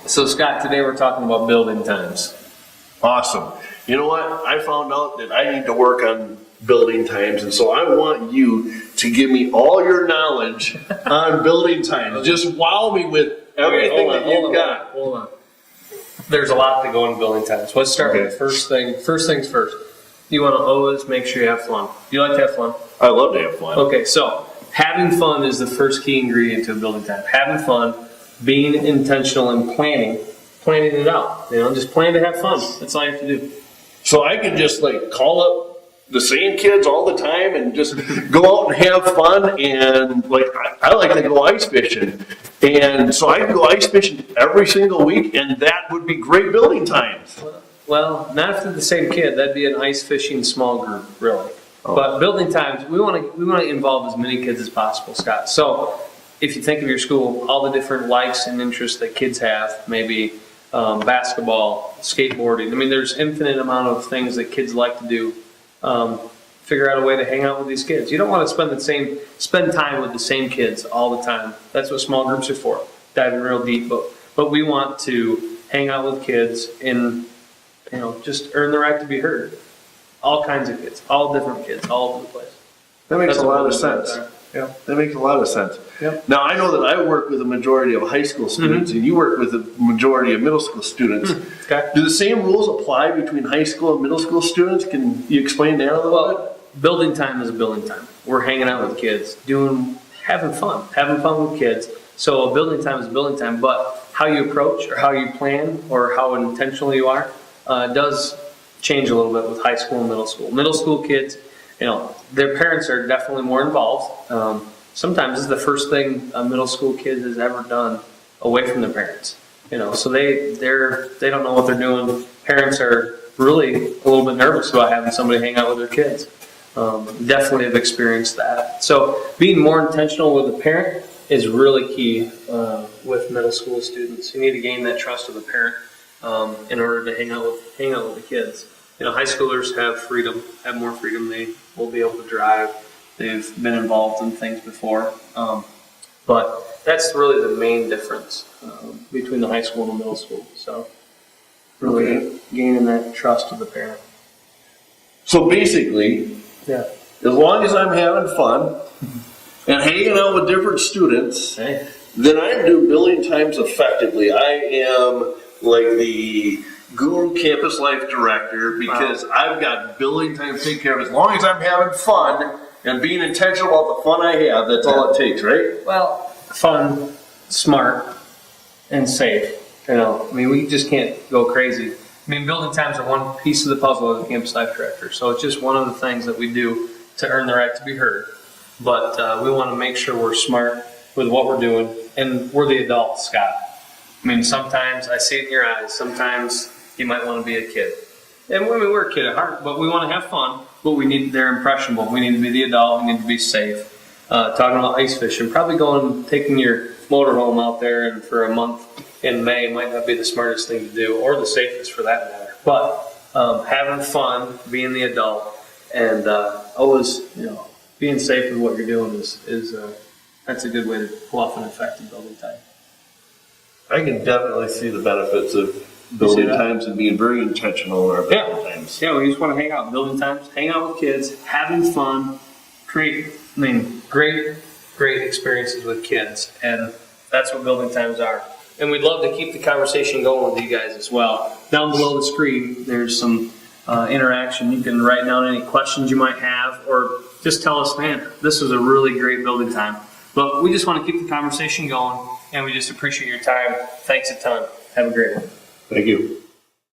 So Scott, today we're talking about building times. Awesome. You know what? I found out that I need to work on building times, and so I want you to give me all your knowledge on building times. Just wow me with everything that you've got. Hold on. There's a lot to go in building times. Let's start with first things first. You want to always make sure you have fun. You like to have fun? I love to have fun. Okay, so having fun is the first key ingredient to a building time. Having fun, being intentional, and planning it out. You know, just plan to have fun. That's all you have to do. So I can just like call up the same kids all the time and just go out and have fun. And like I like to go ice fishing, and so I can go ice fishing every single week, and that would be great building times. Well, not if they're the same kid. That'd be an ice fishing small group, really. Oh. But building times, we want to involve as many kids as possible, Scott. So if you think of your school, all the different likes and interests that kids have, maybe basketball, skateboarding. I mean, there's infinite amount of things that kids like to do. Figure out a way to hang out with these kids. You don't want to spend time with the same kids all the time. That's what small groups are for, diving real deep. But we want to hang out with kids and just earn the right to be heard. All kinds of kids, all different kids, all over the place. That makes a lot of sense. Yeah. That makes a lot of sense. Yep. Now, I know that I work with a majority of high school students, and you work with a majority of middle school students. Okay. Do the same rules apply between high school and middle school students? Can you explain that a little bit? Building time is a building time. We're hanging out with kids, having fun with kids. So a building time is a building time, but how you approach or how you plan or how intentional you are does change a little bit with high school and middle school. Middle school kids, their parents are definitely more involved. Sometimes it's the first thing a middle school kid has ever done away from their parents. So they don't know what they're doing. Parents are really a little bit nervous about having somebody hang out with their kids. Definitely have experienced that. So being more intentional with a parent is really key with middle school students. You need to gain that trust of the parent in order to hang out with the kids. High schoolers have more freedom. They will be able to drive. They've been involved in things before. But that's really the main difference between the high school and the middle school. So really gaining that trust of the parent. So basically, as long as I'm having fun and hanging out with different students, then I do building times effectively. I am like the guru campus life director because I've got building time to take care of. As long as I'm having fun and being intentional about the fun I have, that's all it takes, right? Well, fun, smart, and safe. We just can't go crazy. Building times are one piece of the puzzle as a campus life director. So it's just one of the things that we do to earn the right to be heard. But we want to make sure we're smart with what we're doing, and we're the adults, Scott. Sometimes I see it in your eyes. Sometimes you might want to be a kid. And we're a kid at heart, but we want to have fun. But they're impressionable. We need to be the adult. We need to be safe. Talking about ice fishing, probably taking your motorhome out there and for a month in May might not be the smartest thing to do, or the safest for that matter. But having fun, being the adult, and always being safe with what you're doing is that's a good way to pull off an effective building time. I can definitely see the benefits of building times and being very intentional in our building times. Yeah, we just want to hang out. Building times, hang out with kids, having fun, create great experiences with kids, and that's what building times are. And we'd love to keep the conversation going with you guys as well. Down below the screen, there's some interaction. You can write down any questions you might have, or just tell us, man, this was a really great building time. But we just want to keep the conversation going, and we just appreciate your time. Thanks a ton. Have a great one. Thank you.